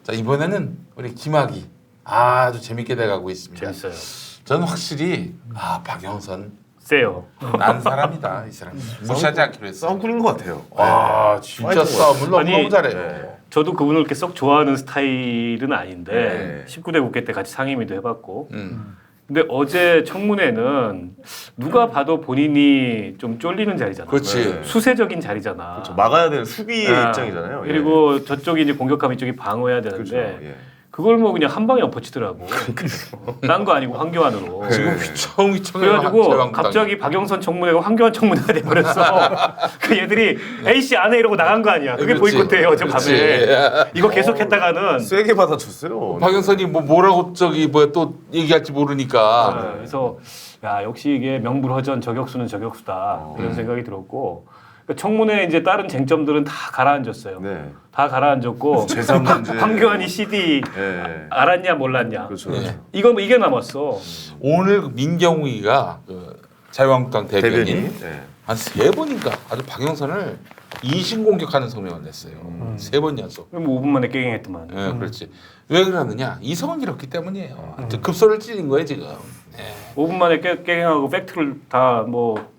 자 이번에는 우리 김학의 아주 재밌게 돼가고 있습니다. 재밌어요. 저는 확실히 박영선 세요. 난 사람이다 이 사람. 무시하지 않기로 했어. 싸움꾼인 것 같아요. 와 진짜 파이팅 싸움을 너무 아니, 잘해요. 네. 저도 그분을 이렇게 썩 좋아하는 스타일은 아닌데 네. 19대 국회 때 같이 상임위도 해봤고 근데 어제 청문회는 누가 봐도 본인이 좀 쫄리는 자리잖아. 그렇지. 네. 수세적인 자리잖아. 그렇죠. 막아야 되는 수비의 아, 입장이잖아요. 예. 그리고 저쪽이 이제 공격하면 이쪽이 방어해야 되는데 그렇죠. 예. 그걸 뭐 그냥 한 방에 엎어치더라고. 딴 거 아니고 황교안으로. 지금 휘청휘청 그래가지고 갑자기 박영선 청문회가 황교안 청문회가 돼버렸어. 그 얘들이 A씨 안 해 이러고 나간 거 아니야. 그게 그렇지. 보이콧해요 어젯밤에. 이거 계속했다가는 세게 받아줬어요. 박영선이 뭐라고 또 얘기할지 모르니까. 그래서 야 역시 이게 명불허전 저격수는 저격수다 이런 생각이 들었고 그러니까 청문회 이제 다른 쟁점들은 다 가라앉았어요. 네. 다 가라앉았고 재산 문제. 황교안이 CD 예. 알았냐 몰랐냐. 그렇죠. 예. 그렇죠. 이게 남았어. 오늘 민경욱이가 그 자유한국당 대변인 네. 한 3번인가 아주 박영선을 이신공격하는 성명을 냈어요. 3번 연속. 뭐 5분 만에 깨갱했더만. 예, 그렇지. 왜 그러느냐? 이성은 이렇기 때문이에요. 급소를 찌른 거예요 지금. 예. 5분 만에 깨갱하고 팩트를 다 뭐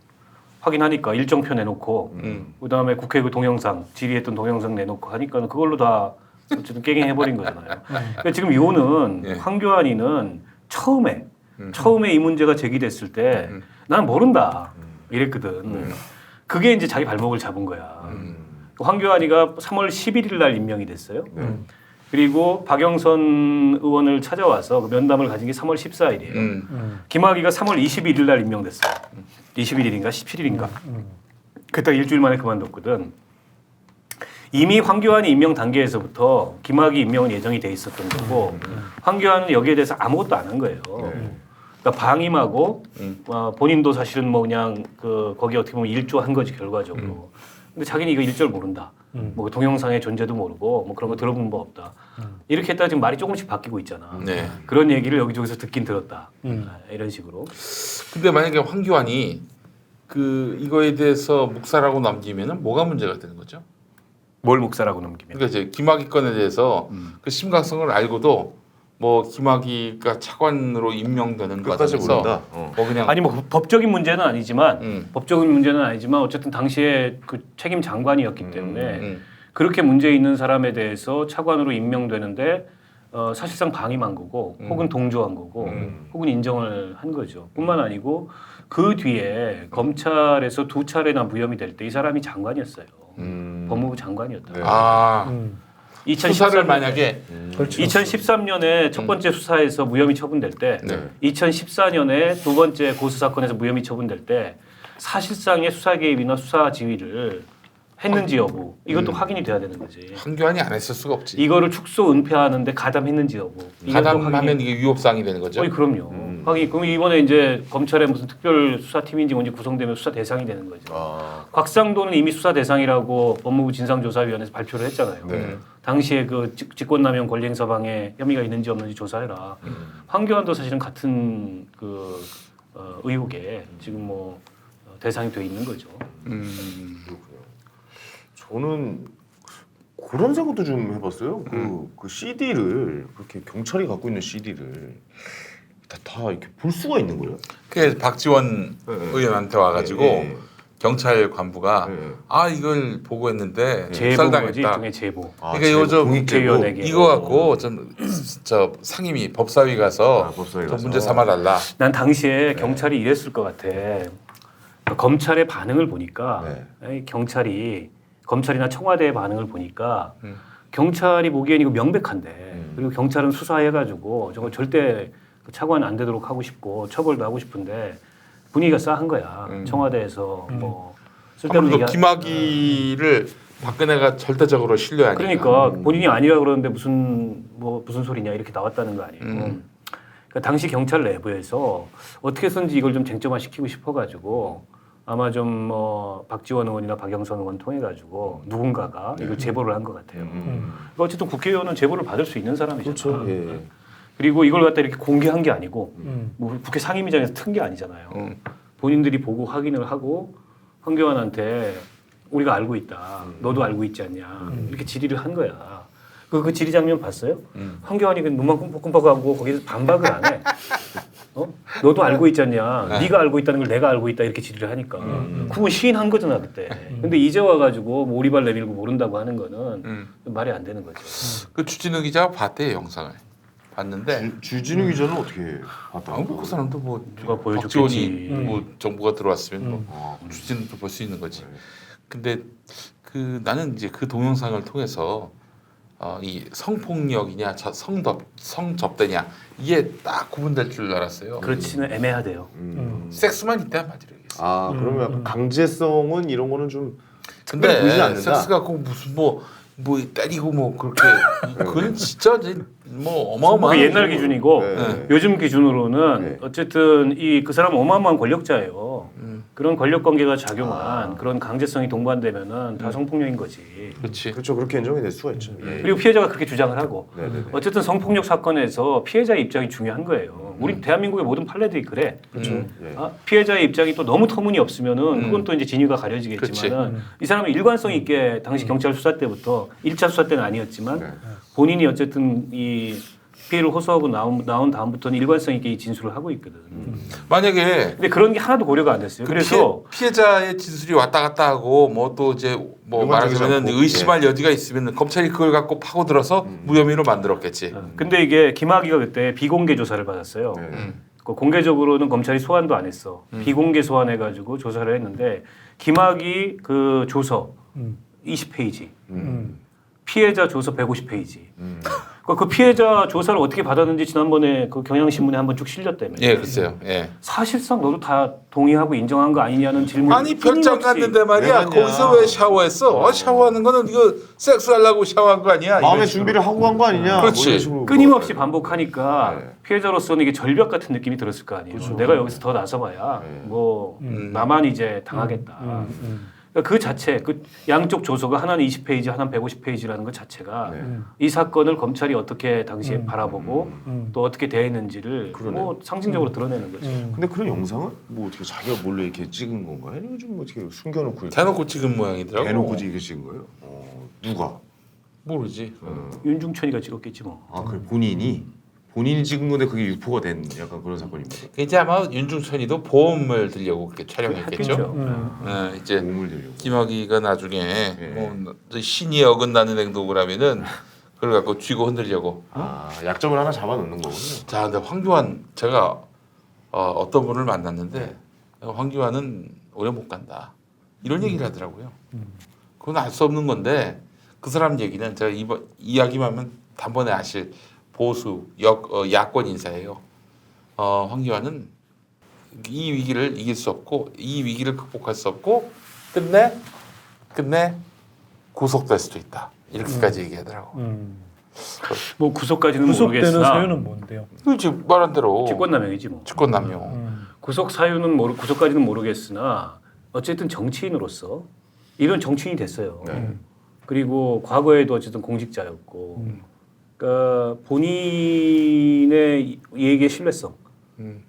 확인하니까 일정표 내놓고 그다음에 국회 그 동영상 질의했던 동영상 내놓고 하니까 그걸로 다 어쨌든 깨갱해버린 거잖아요. 그러니까 지금 이거는 예. 황교안이는 처음에 이 문제가 제기됐을 때 나는 모른다 이랬거든. 그게 이제 자기 발목을 잡은 거야. 황교안이가 3월 11일 날 임명이 됐어요. 그리고 박영선 의원을 찾아와서 그 면담을 가진 게 3월 14일이에요. 김학의가 3월 21일 날 임명됐어요. 21일인가 17일인가. 그때 일주일 만에 그만뒀거든. 이미 황교안이 임명 단계에서부터 김학의 임명은 예정이 돼 있었던 거고 황교안은 여기에 대해서 아무것도 안 한 거예요. 그러니까 방임하고 본인도 사실은 뭐 그냥 거기 어떻게 보면 일조한 거지 결과적으로. 근데 자기는 이거 일절 모른다. 뭐 동영상의 존재도 모르고 뭐 그런 거 들어본 바 없다. 이렇게 했다가 지금 말이 조금씩 바뀌고 있잖아. 네. 그런 얘기를 여기저기서 듣긴 들었다. 이런 식으로. 근데 만약에 황교안이 이거에 대해서 묵살하고 남기면은 뭐가 문제가 되는 거죠? 뭘 묵살하고 넘기면. 그러니까 이제 김학의 건에 대해서 그 심각성을 알고도 뭐 김학의가 차관으로 임명되는 끝까지 과정에서 모른다. 뭐 그냥 아니 뭐 법적인 문제는 아니지만 법적인 문제는 아니지만 어쨌든 당시에 그 책임 장관이었기 때문에 그렇게 문제 있는 사람에 대해서 차관으로 임명되는데 사실상 방임한 거고 혹은 동조한 거고 혹은 인정을 한 거죠. 뿐만 아니고 그 뒤에 검찰에서 2차례나 무혐의 될 때 이 사람이 장관이었어요. 법무부 장관이었다. 네. 아 2013 수사를 만약에 2013년에 첫 번째 수사에서 무혐의 처분될 때, 네. 2014년에 두 번째 고수 사건에서 무혐의 처분될 때 사실상의 수사 개입이나 수사 지휘를 했는지 여부 이것도 확인이 돼야 되는 거지. 황교안이 안 했을 수가 없지. 이거를 축소 은폐하는데 가담했는지 여부. 이것도 가담하면 이게 위법사항이 되는 거죠. 그럼요. 확인. 그럼 이번에 이제 검찰에 무슨 특별 수사팀인지 뭔지 구성되면 수사 대상이 되는 거죠. 곽상도는 이미 수사 대상이라고 법무부 진상조사위원회에서 발표를 했잖아요. 네. 당시에 그 직권남용 권리행사방해 혐의가 있는지 없는지 조사해라. 황교안도 사실은 같은 의혹에 지금 뭐 대상이 돼 있는 거죠. 저는 그런 생각도 좀 해봤어요. 그 CD를 그렇게 경찰이 갖고 있는 CD를 다 이렇게 볼 수가 있는 거예요. 그래서 박지원 네. 의원한테 와가지고 네. 경찰 관부가 네. 이걸 보고했는데 제보거지 묵살당했다. 일종의 제보. 그러니까 요즘 국회의원에게. 이거 갖고 좀 저 상임위 법사위 가서 법사위 좀 가서. 문제 삼아달라. 난 당시에 경찰이 이랬을 것 같아. 검찰의 반응을 보니까 이 검찰이나 청와대의 반응을 보니까 경찰이 보기엔 이거 명백한데 그리고 경찰은 수사해가지고 저거 절대 차관 안 되도록 하고 싶고 처벌도 하고 싶은데 분위기가 싸한 거야. 청와대에서 뭐 쓸데없는 아무래도 얘기 김학의를 박근혜가 절대적으로 신뢰하니까. 그러니까 본인이 아니라 그러는데 무슨 소리냐 이렇게 나왔다는 거 아니에요. 그러니까 당시 경찰 내부에서 어떻게 해서든지 이걸 좀 쟁점화시키고 싶어가지고 아마 좀 뭐 박지원 의원이나 박영선 의원 통해 가지고 누군가가 이걸 제보를 한 것 같아요. 그러니까 어쨌든 국회의원은 제보를 받을 수 있는 사람이잖아. 그렇죠. 예. 그리고 이걸 갖다 이렇게 공개한 게 아니고 뭐 국회 상임위장에서 튼 게 아니잖아요. 본인들이 보고 확인을 하고 황교안한테 우리가 알고 있다. 너도 알고 있지 않냐. 이렇게 질의를 한 거야. 그 지리 장면 봤어요? 황교안이 그 눈만 끔뻑끔뻑하고 거기서 반박을 안 해. 너도 알고 있잖냐. 네가 알고 있다는 걸 내가 알고 있다 이렇게 질의를 하니까. 그건 시인한 거잖아 그때. 근데 이제 와가지고 뭐 오리발 내밀고 모른다고 하는 거는 말이 안 되는 거죠. 그 주진우 기자가 봤대요 영상을. 봤는데 주진우 기자는 어떻게 봤다고? 그 사람도 뭐 누가 보여줬겠지. 박지원이 뭐 정부가 들어왔으면 뭐 아, 주진우도 볼 수 있는 거지. 근데 그 나는 이제 그 동영상을 통해서 이 성폭력이냐 성접대냐 이게 딱 구분될 줄 알았어요. 그렇지는 애매하대요. 섹스만 있다 한마디로 얘기했어. 아 그러면 약간 강제성은 이런 거는 좀 근데 특별히 보이지 않는다. 섹스가 꼭 무슨 뭐 때리고 뭐 그렇게 그건 진짜 이제 뭐 어마어마한 그 옛날 기준이고 네. 요즘 기준으로는 네. 어쨌든 그 사람은 어마어마한 권력자예요. 그런 권력 관계가 작용한 그런 강제성이 동반되면은 다 성폭력인 거지. 그렇지. 그렇죠 그렇게 인정이 될 수가 있죠. 예. 그리고 피해자가 그렇게 주장을 하고 네네네. 어쨌든 성폭력 사건에서 피해자의 입장이 중요한 거예요. 우리 대한민국의 모든 판례들이 그래. 그렇죠. 예. 피해자의 입장이 또 너무 터무니없으면 그건 또 이제 진위가 가려지겠지만은 이 사람은 일관성 있게 당시 경찰 수사 때부터 1차 수사 때는 아니었지만 네. 본인이 어쨌든 이 피해를 호소하고 나온 다음부터는 일관성 있게 이 진술을 하고 있거든. 만약에 근데 그런 게 하나도 고려가 안 됐어요. 그 그래서 피해자의 진술이 왔다 갔다 하고 뭐 또 이제 뭐 일관적이지 말하자면 않고, 의심할 여지가 있으면 검찰이 그걸 갖고 파고들어서 무혐의로 만들었겠지. 근데 이게 김학의가 그때 비공개 조사를 받았어요. 네. 그 공개적으로는 검찰이 소환도 안 했어. 비공개 소환해가지고 조사를 했는데 김학의 그 조서 20페이지, 피해자 조서 150페이지. 그 피해자 조사를 어떻게 받았는지 지난번에 그 경향신문에 한번 쭉 실렸다며. 예, 글쎄요. 예. 사실상 너도 다 동의하고 인정한 거 아니냐는 질문. 아니 별장 갔는데 말이야. 왜 갔냐. 거기서 왜 샤워했어? 샤워하는 거는 이거 섹스하려고 샤워한 거 아니야? 마음의 이런 식으로. 준비를 하고 간 거 아니냐? 그렇지. 뭐 이런 식으로 끊임없이 반복하니까 네. 피해자로서는 이게 절벽 같은 느낌이 들었을 거 아니에요. 그렇죠. 내가 여기서 더 나서봐야 네. 뭐 나만 이제 당하겠다. 그러니까 그 자체, 그 양쪽 조서가 하나는 20페이지, 하나는 150페이지라는 것 자체가 네. 이 사건을 검찰이 어떻게 당시에 바라보고 또 어떻게 대했는지를 그러네. 뭐 상징적으로 드러내는 거죠. 근데 그런 영상은 뭐 어떻게 자기가 몰래 이렇게 찍은 건가요? 아니면 좀 어떻게 숨겨놓고 이렇게 대놓고 찍은 모양이더라고. 대놓고 이렇게 찍은 거예요? 누가? 모르지. 윤중천이가 찍었겠지 뭐. 아, 그 본인이 찍은 건데 그게 유포가 된 약간 그런 사건입니다. 이제 아마 윤중천이도 보험을 들려고 그렇게 촬영했겠죠. 했겠죠. 이제 도움을 드리려고. 김학의가 나중에 뭐 신이 어긋나는 행동을 하면은 그걸 갖고 쥐고 흔들려고. 아, 약점을 하나 잡아놓는 거군요. 자, 근데 황교안 제가 어떤 분을 만났는데 황교안은 오래 못 간다 이런 얘기를 하더라고요. 그건 알 수 없는 건데 그 사람 얘기는 제가 이야기만 하면 단번에 아실 보수 야권 인사예요. 황교안은 이 위기를 이길 수 없고 이 위기를 극복할 수 없고 끝내 구속될 수도 있다. 이렇게까지 얘기하더라고. 뭐 구속까지는 구속되는 모르겠으나 사유는 뭔데요? 지금 말한 대로 직권남용이지 뭐. 직권남용. 구속 사유는 구속까지는 모르겠으나 어쨌든 정치인으로서 이런 정치인이 됐어요. 그리고 과거에도 어쨌든 공직자였고, 그러니까 본인의 얘기의 신뢰성,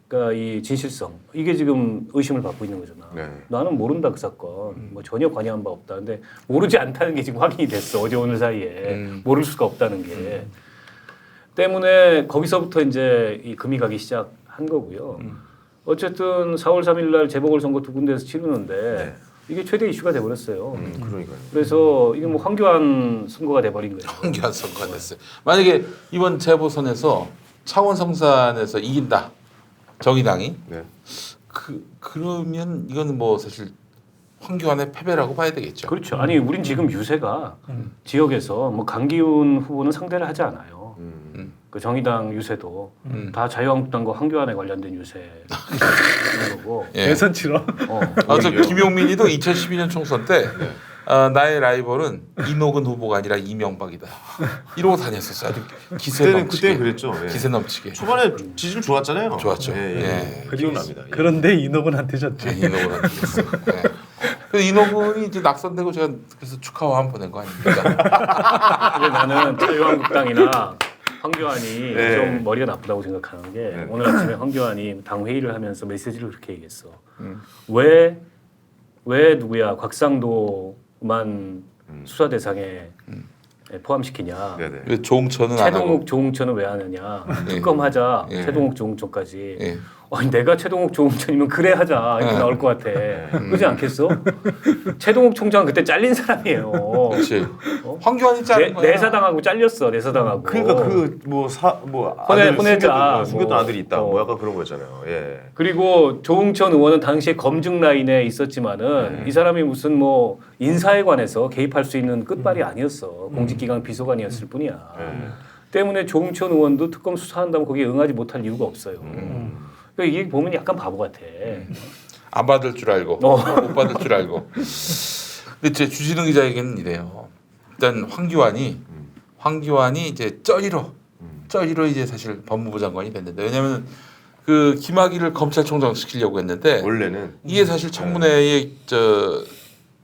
그러니까 이 진실성 이게 지금 의심을 받고 있는 거잖아. 네. 나는 모른다 그 사건, 뭐 전혀 관여한 바 없다. 근데 모르지 않다는 게 지금 확인이 됐어. 어제 오늘 사이에 모를 수가 없다는 게 때문에 거기서부터 이제 이 금이 가기 시작한 거고요. 어쨌든 4월 3일 날 재보궐선거 두 군데에서 치르는데 이게 최대 이슈가 돼버렸어요. 그러니까요. 그래서 이게 뭐 황교안 선거가 돼버린 거죠. 황교안 선거가 됐어요. 만약에 이번 재보선에서 창원 성산에서 이긴다 정의당이 네. 그러면 이거는 뭐 사실 황교안의 패배라고 봐야 되겠죠. 그렇죠. 아니 우린 지금 유세가 지역에서 뭐 강기훈 후보는 상대를 하지 않아요. 그 정의당 유세도 다 자유한국당과 황교안에 관련된 유세인 거고. 예. 대선 치러. 저 김용민이도 2012년 총선 때 나의 라이벌은 이노근 후보가 아니라 이명박이다. 이러고 다녔었어요. 아주 기세 넘치게. 그때 그랬죠. 예. 기세 넘치게. 초반에 지지율 좋았잖아요. 좋았죠. 예. 예. 기억납니다. 예. 그런데 이노근한테 졌지. 이노근한테 졌어요. 예. 그래서 이노근이 이제 낙선되고 제가 그래서 축하와 한 보낸 거 아닙니까? 근데 나는 자유한국당이나 황교안이 네. 좀 머리가 나쁘다고 생각하는 게 오늘 아침에 황교안이 당 회의를 하면서 메시지를 그렇게 얘기했어. 왜 누구야 곽상도만 수사 대상에 포함시키냐. 네네. 왜 조홍천은 안 하고? 최동욱 조홍천은 왜 하느냐. 특검하자. 예. 최동욱 조홍천까지. 예. 아니 내가 최동욱 조홍천이면 그래 하자 이렇게 나올 것 같아. 그러지 않겠어? 최동욱 총장 그때 잘린 사람이에요. 그렇지. 황교안이 자른 거야. 내사당하고 잘렸어. 내사당하고. 그러니까 그뭐 혼외자. 숨겼던 아들이 있다. 뭐. 뭐 약간 그런 거잖아요. 예. 그리고 조홍천 의원은 당시에 검증 라인에 있었지만은 이 사람이 무슨 뭐 인사에 관해서 개입할 수 있는 끝발이 아니었어. 공직기강 비서관이었을 뿐이야. 때문에 조홍천 의원도 특검 수사한다면 거기에 응하지 못할 이유가 없어요. 그러니까 이게 보면 약간 바보 같아. 안 받을 줄 알고 못 받을 줄 알고. 근데 제 주진우 기자에게는 이래요. 일단 황교안이 이제 쩌리로 이제 사실 법무부 장관이 됐는데 왜냐하면 그 김학의를 검찰총장 시키려고 했는데 원래는 이게 사실 청문회에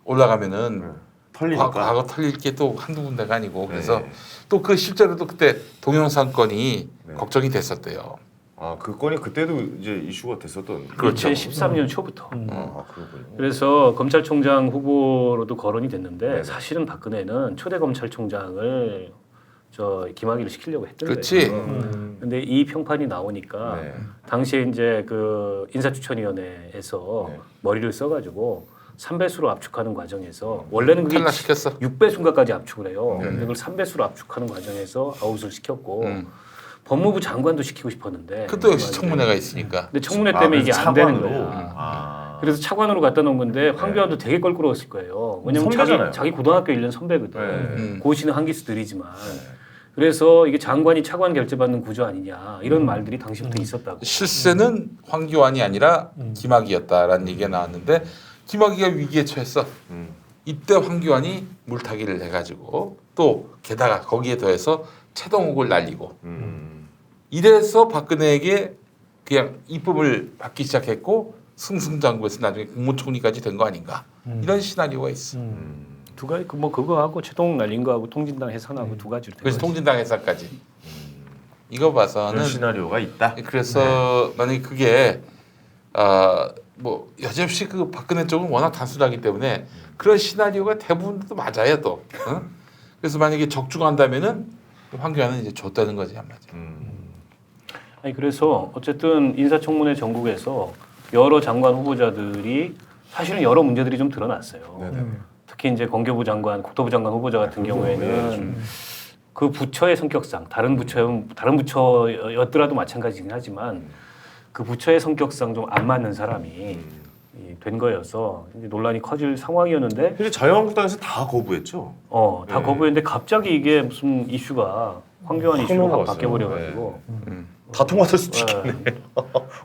올라가면은 털리니까. 과거 털릴 게 또 한두 군데가 아니고 그래서 네. 또 그 실제로도 그때 동영상 건이 네. 걱정이 됐었대요. 아, 그 건이 그때도 이제 이슈가 됐었던. 그렇죠. 2013년 초부터. 아, 그렇군요. 그래서 검찰총장 후보로도 거론이 됐는데 네네. 사실은 박근혜는 초대 검찰총장을 김학의를 시키려고 했던 그렇지. 거예요. 근데 이 평판이 나오니까 네. 당시에 이제 그 인사추천위원회에서 네. 머리를 써가지고 3배수로 압축하는 과정에서 원래는 그게 탈락시켰어. 6배수인가까지 압축을 해요. 네. 근데 그걸 3배수로 압축하는 과정에서 아웃을 시켰고 음. 법무부 장관도 시키고 싶었는데 그것도 역시 청문회가 있으니까. 근데 청문회 때문에 이게 안 되는 거야. 아. 그래서 차관으로 갖다 놓은 건데 황교안도 되게 껄끄러웠을 거예요. 왜냐면 선배잖아요. 자기 고등학교 1년 선배거든. 네. 고시는 한 기수 들이지만. 그래서 이게 장관이 차관 결재받는 구조 아니냐 이런 말들이 당시부터 있었다고. 실세는 황교안이 아니라 김학의였다라는 얘기가 나왔는데 김학의가 위기에 처했어. 이때 황교안이 물타기를 해가지고 또 게다가 거기에 더해서 최동욱을 날리고 이래서 박근혜에게 그냥 입법을 받기 시작했고 승승장구해서 나중에 국무총리까지 된 거 아닌가 이런 시나리오가 있어. 두 가지 뭐 그거하고 최동욱 날린 거하고 통진당 해산하고 두 가지로 된 그래서 거지. 통진당 해산까지 이거 봐서는 그런 시나리오가 있다. 그래서 만약에 그게 뭐 여지없이 그 박근혜 쪽은 워낙 단순하기 때문에 그런 시나리오가 대부분도 맞아요 또. 어? 그래서 만약에 적중한다면은 황교안은 이제 줬다는 거지 한마디. 아니 그래서 어쨌든 인사청문회 전국에서 여러 장관 후보자들이 사실은 여러 문제들이 좀 드러났어요. 네네. 특히 이제 건교부 장관, 국토부 장관 후보자 같은 경우에는 그 부처의 성격상 다른 부처였더라도 마찬가지긴 하지만 그 부처의 성격상 좀 안 맞는 사람이 된 거여서 이제 논란이 커질 상황이었는데 사실 자유한국당에서 다 거부했죠. 다 네. 거부했는데 갑자기 이게 무슨 이슈가 황교안 확 이슈로 확 넘어갔어요. 바뀌어 버려가지고 다 통과될 수도 있겠네.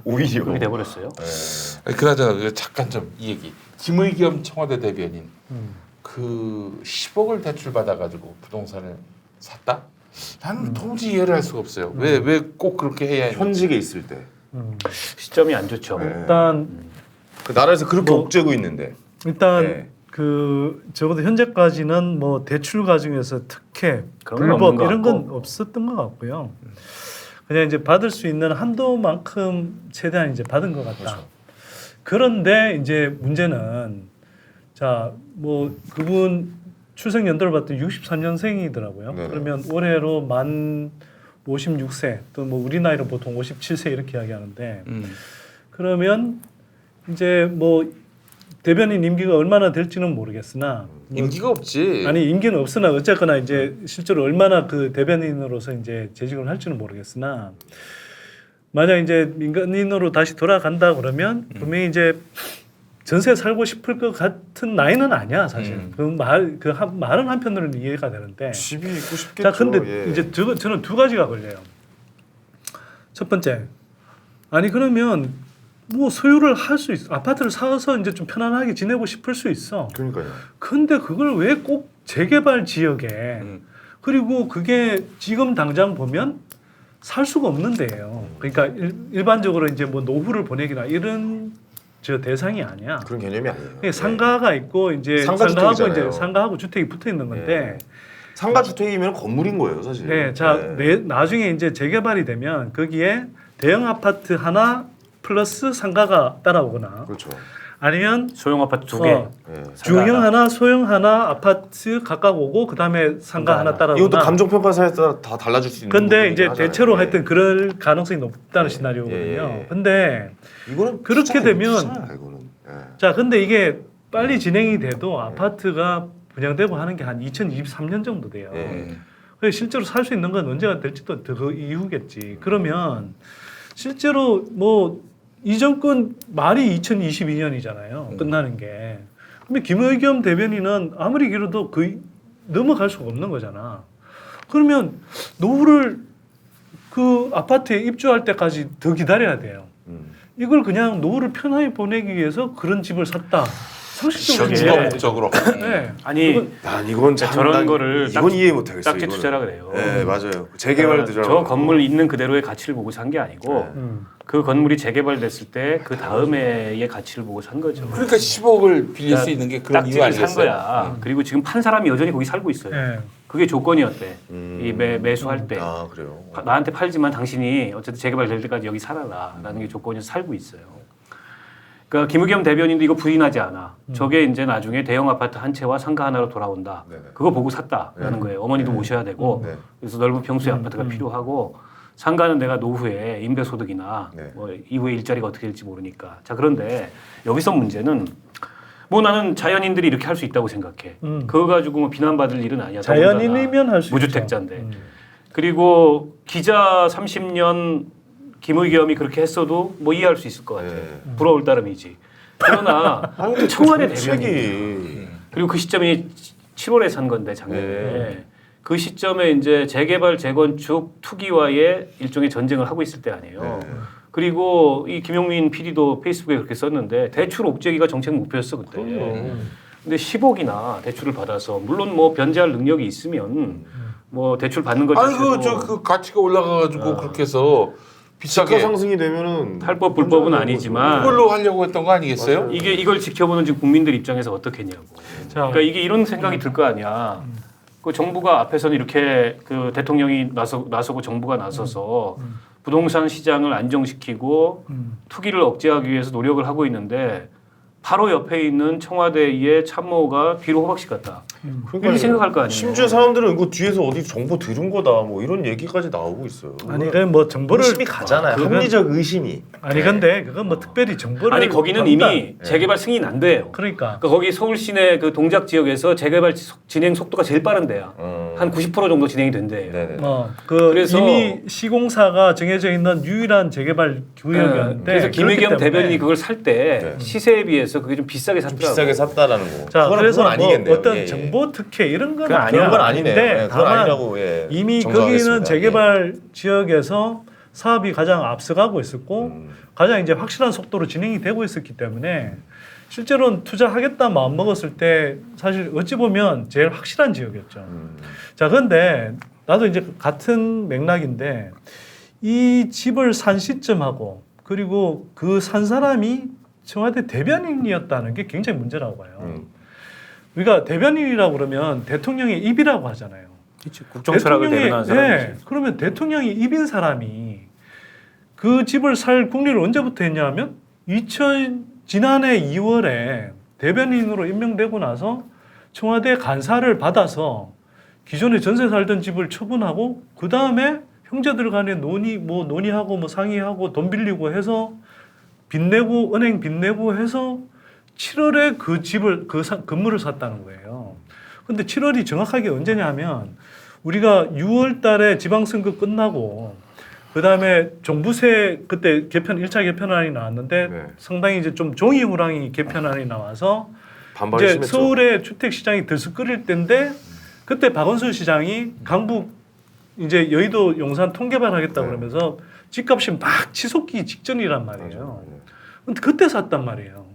오히려. 그렇게 돼버렸어요. 네. 그나저나 잠깐 좀 이 얘기. 김의겸 청와대 대변인 그 10억을 대출 받아가지고 부동산을 샀다? 나는 도무지 이해를 할 수가 없어요. 왜 꼭 그렇게 해야 했는지. 현직에 있을 때. 시점이 안 좋죠. 네. 일단 그 나라에서 그렇게 뭐- 옥죄고 있는데. 일단 네. 그 적어도 현재까지는 뭐 대출 과정에서 특혜, 그런 건 없는 불법 것 이런 건 같고. 없었던 것 같고요. 그냥 이제 받을 수 있는 한도만큼 최대한 이제 받은 것 같다. 그렇죠. 그런데 이제 문제는 자 뭐 그분 출생 연도를 봤더니 63년생이더라고요. 네네. 그러면 올해로 만 56세 또 뭐 우리 나이로 보통 57세 이렇게 이야기하는데 그러면 이제 뭐 대변인 임기가 얼마나 될지는 모르겠으나 임기가 없지. 아니 임기는 없으나 어쨌거나 이제 실제로 얼마나 그 대변인으로서 이제 재직을 할지는 모르겠으나 만약 이제 민간인으로 다시 돌아간다 그러면 분명히 이제 전세 살고 싶을 것 같은 나이는 아니야 사실. 그 말은 한편으로는 이해가 되는데. 집이 있고 싶겠죠. 자, 근데 예. 이제 저는 두 가지가 걸려요. 첫 번째, 아니 그러면 뭐 소유를 할 수 있어. 아파트를 사서 이제 좀 편안하게 지내고 싶을 수 있어. 그러니까요. 근데 그걸 왜 꼭 재개발 지역에 그리고 그게 지금 당장 보면 살 수가 없는 데예요. 그러니까 일반적으로 이제 뭐 노후를 보내기나 이런 저 대상이 아니야. 그런 개념이 아니에요. 그게 상가가 있고 이제 상가 상가하고 주택이잖아요. 이제 상가하고 주택이 붙어 있는 건데. 상가 주택이면 건물인 거예요, 사실. 네, 자 나중에 이제 재개발이 되면 거기에 대형 아파트 하나 플러스 상가가 따라오거나 그렇죠. 아니면 소형 아파트 2개. 예. 중형 하나, 소형 하나, 아파트 각각 오고 그 다음에 상가 하나 따라오나. 이것도 감정평가사에 따라 다 달라질 수 있는. 근데 부분이긴 이제 하잖아요. 대체로 예. 하여튼 그럴 가능성이 높다는 시나리오거든요. 예. 근데 이거는 그렇게 투자예요, 되면 투자야, 이거는. 예. 자, 근데 이게 빨리 진행이 돼도 아파트가 분양되고 하는 게 한 2023년 정도 돼요. 예. 그래서 실제로 살 수 있는 건 언제가 될지도 그 이후겠지. 그러면 실제로 뭐 이 정권 말이 2022년이잖아요. 끝나는 게. 근데 김의겸 대변인은 아무리 길어도 그 넘어갈 수가 없는 거잖아. 그러면 노후를 그 아파트에 입주할 때까지 더 기다려야 돼요. 이걸 그냥 노후를 편하게 보내기 위해서 그런 집을 샀다. 상식적으로. 주거 예. 목적으로. 네. 아니 난 이건 참 저런 난 거를 이건 이해 못 하겠어요. 딱지 투자라 그래요. 네 맞아요. 재개발 투자. 저 건물 있는 그대로의 가치를 보고 산 게 아니고 네. 그 건물이 재개발됐을 때 그 다음에의 가치를 보고 산 거죠. 그러니까 10억을 빌릴 수 있는 게 그런 이유 딱지를 산 아니겠어요? 거야. 그리고 지금 판 사람이 여전히 거기 살고 있어요. 네. 그게 조건이었대. 이 매수할 때. 아 그래요. 나한테 팔지만 당신이 어쨌든 재개발될 때까지 여기 살아라라는 게 조건이 살고 있어요. 그러니까 김의겸 대변인도 이거 부인하지 않아. 저게 이제 나중에 대형 아파트 한 채와 상가 하나로 돌아온다. 네네. 그거 보고 샀다라는 거예요. 어머니도 모셔야 되고 네. 그래서 넓은 평수의 아파트가 필요하고 상가는 내가 노후에 임대소득이나 네. 뭐 이후에 일자리가 어떻게 될지 모르니까. 자 그런데 여기서 문제는 뭐 나는 자연인들이 이렇게 할 수 있다고 생각해. 그거 가지고 뭐 비난받을 일은 아니야. 자연인이면 할 수 있죠. 무주택자인데. 그리고 기자 30년 김의겸이 그렇게 했어도 뭐 이해할 수 있을 것 같아. 네. 부러울 따름이지. 그러나 아니, 근데 청와대 정책이 대변인 그리고 그 시점이 7월에 산 건데 작년에 네. 그 시점에 이제 재개발 재건축 투기와의 일종의 전쟁을 하고 있을 때 아니에요. 네. 그리고 이 김용민 PD도 페이스북에 그렇게 썼는데 대출 옥죄기가 정책 목표였어 그때. 근데 10억이나 대출을 받아서 물론 뭐 변제할 능력이 있으면 뭐 대출 받는 것 아니 자체도 그 가치가 올라가가지고 그렇게 해서 시가 비싸게 상승이 되면은 탈법 불법은 아니지만 그걸로 하려고 했던 거 아니겠어요? 이걸 지켜보는 지금 국민들 입장에서 어떻겠냐고. 그러니까 이게 이런 생각이 들 거 아니야. 그 정부가 앞에서는 이렇게 그 대통령이 나서고 정부가 나서서 부동산 시장을 안정시키고 투기를 억제하기 위해서 노력을 하고 있는데 바로 옆에 있는 청와대의 참모가 뒤로 호박씨 같다. 이렇게 생각할 거 아니에요. 심지어 사람들은 이거 뒤에서 어디 정보 들은 거다 뭐 이런 얘기까지 나오고 있어요. 아니 그건 뭐 정보를 의심이 가잖아요. 그건- 합리적 의심이. 아니 근데 그건 뭐 특별히 정보를 아니 거기는 받는다. 이미 재개발 승인 안 돼요. 그러니까 그러니까 거기 서울 시내 그 동작 지역에서 재개발 진행 속도가 제일 빠른 데야. 한 90% 정도 진행이 된대요. 네네. 그 그래서- 이미 시공사가 정해져 있는 유일한 재개발 구역이었는데 그래서 그렇기 김의겸 때문에 대변인이 그걸 살 때 네. 시세에 비해서 그게 좀 비싸게 샀더라고. 비싸게 샀다라는 거. 자 그래서 뭐 아니겠네요. 어떤 예, 예. 정보 특혜 이런 건 그건 아니야. 아니야. 그건 아니네요. 근데 예, 그건 다만 아니라고 예, 이미 정정하겠습니다. 거기는 재개발 지역에서 사업이 가장 앞서가고 있었고 가장 이제 확실한 속도로 진행이 되고 있었기 때문에 실제로는 투자하겠다 마음 먹었을 때 사실 어찌 보면 제일 확실한 지역이었죠. 자 그런데 나도 이제 같은 맥락인데 이 집을 산 시점하고 그리고 그 산 사람이 청와대 대변인이었다는 게 굉장히 문제라고 봐요. 우리가 대변인이라고 그러면 대통령의 입이라고 하잖아요. 그치, 국정철학을 대변하는 사람이지. 네, 그러면 대통령이 입인 사람이 그 집을 살 국리를 언제부터 했냐면 지난해 2월에 대변인으로 임명되고 나서 청와대 간사를 받아서 기존에 전세 살던 집을 처분하고 그 다음에 형제들 간에 논의하고 뭐 상의하고 돈 빌리고 해서 빚내고 은행 빚내고 해서 7월에 그 집을 건물을 샀다는 거예요. 근데 7월이 정확하게 언제냐면 우리가 6월 달에 지방선거 끝나고 그다음에 종부세 그때 1차 개편안이 나왔는데 네. 상당히 이제 좀 종이 호랑이 개편안이 나와서 반발이 이제 심했죠. 서울의 주택 시장이 들썩거릴 때인데 그때 박원순 시장이 강북 이제 여의도 용산 통개발하겠다 네. 그러면서 집값이 막 치솟기 직전이란 말이에요. 맞아요. 근데 그때 샀단 말이에요.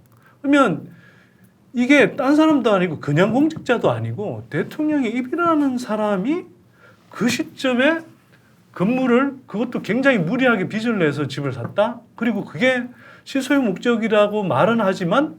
그러면 이게 딴 사람도 아니고 그냥 공직자도 아니고 대통령의 입이라는 사람이 그 시점에 건물을 그것도 굉장히 무리하게 빚을 내서 집을 샀다. 그리고 그게 실소유 목적이라고 말은 하지만